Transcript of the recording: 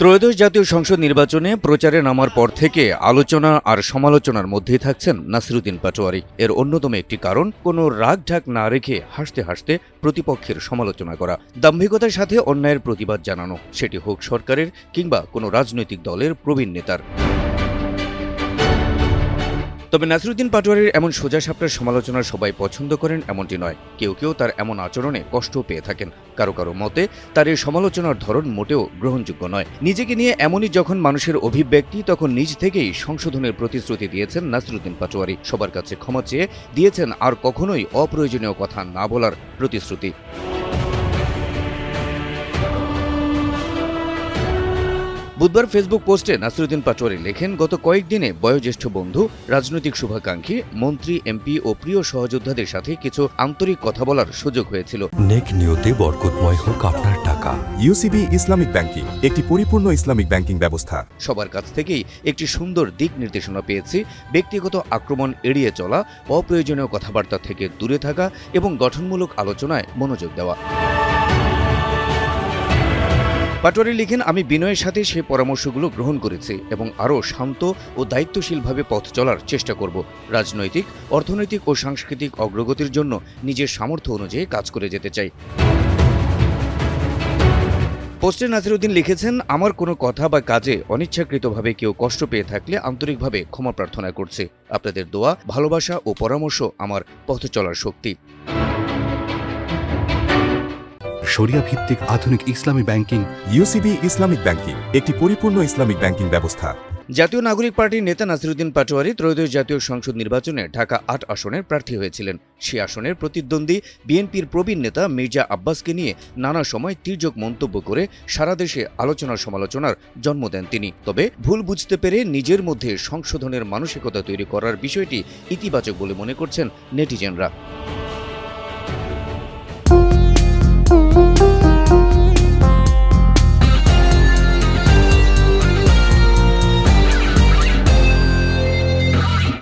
ত্রয়োদশ জাতীয় সংসদ নির্বাচনে প্রচারে নামার পর থেকে আলোচনা আর সমালোচনার মধ্যেই থাকছেন নাসিরুদ্দিন পাটোয়ারী। এর অন্যতম একটি কারণ কোনো রাগ ঢাক না রেখে হাসতে হাসতে প্রতিপক্ষের সমালোচনা করা, দাম্ভিকতার সাথে অন্যায়ের প্রতিবাদ জানানো, সেটি হোক সরকারের কিংবা কোনো রাজনৈতিক দলের প্রবীণ নেতার। তবে নাসিরুদ্দিন পাটোয়ারীর এমন সোজাসাপটা সমালোচনা সবাই পছন্দ করেন এমনটি নয়। কেউ কেউ তার এমন আচরণে কষ্ট পেয়ে থাকেন। কারো কারো মতে তার এই সমালোচনার ধরন মোটেও গ্রহণযোগ্য নয়। নিজেকে নিয়ে এমনই যখন মানুষের অভিব্যক্তি, তখন নিজ থেকেই সংশোধনের প্রতিশ্রুতি দিয়েছেন নাসিরুদ্দিন পাটোয়ারী। সবার কাছে ক্ষমা চেয়ে দিয়েছেন আর কখনোই অপ্রয়োজনীয় কথা না বলার প্রতিশ্রুতি। বুধবার ফেসবুক পোস্টে নাসিরুদ্দিন পাটোয়ারী লেখেন, গত কয়েকদিনে বয়োজ্যেষ্ঠ বন্ধু, রাজনৈতিক শুভাকাঙ্ক্ষী, মন্ত্রী, এমপি ও প্রিয় সহযোদ্ধাদের সাথে কিছু আন্তরিক কথা বলার সুযোগ হয়েছিল। নেক নিয়তে বরকতময় হোক আপনার টাকা। ইউসিবি ইসলামিক ব্যাংকিং একটি পরিপূর্ণ ইসলামিক ব্যাংকিং ব্যবস্থা। সবার কাছ থেকেই একটি সুন্দর দিক নির্দেশনা পেয়েছি। ব্যক্তিগত আক্রমণ এড়িয়ে চলা, অপ্রয়োজনীয় কথাবার্তা থেকে দূরে থাকা এবং গঠনমূলক আলোচনায় মনোযোগ দেওয়া। পাটোয়ারী লিখেন, আমি বিনয়ের সাথে সে পরামর্শগুলো গ্রহণ করেছি এবং আরও শান্ত ও দায়িত্বশীলভাবে পথ চলার চেষ্টা করব। রাজনৈতিক, অর্থনৈতিক ও সাংস্কৃতিক অগ্রগতির জন্য নিজের সামর্থ্য অনুযায়ী কাজ করে যেতে চাই। পোস্টে নাসিরুদ্দিন লিখেছেন, আমার কোনো কথা বা কাজে অনিচ্ছাকৃতভাবে কেউ কষ্ট পেয়ে থাকলে আন্তরিকভাবে ক্ষমা প্রার্থনা করছে। আপনাদের দোয়া, ভালোবাসা ও পরামর্শ আমার পথ চলার শক্তি। শরিয়া ভিত্তিক আধুনিক ইসলামী ব্যাংকিং। ইউসিবি ইসলামিক ব্যাংকিং একটি পরিপূর্ণ ইসলামিক ব্যাংকিং ব্যবস্থা। জাতীয় নাগরিক পার্টির নেতা নাসিরুদ্দিন পাটোয়ারী ত্রয়োদশ জাতীয় সংসদ নির্বাচনে ঢাকা ৮ আসনের প্রার্থী হয়েছিলেন। সে আসনের প্রতিদ্বন্দ্বী বিএনপির প্রবীণ নেতা মির্জা আব্বাসকে নিয়ে নানা সময় তীর্যক মন্তব্য করে সারা দেশে আলোচনা সমালোচনার জন্ম দেন তিনি। তবে ভুল বুঝতে পেরে নিজের মধ্যে সংশোধনের মানসিকতা তৈরি করার বিষয়টি ইতিবাচক বলে মনে করছেন নেটিজেনরা।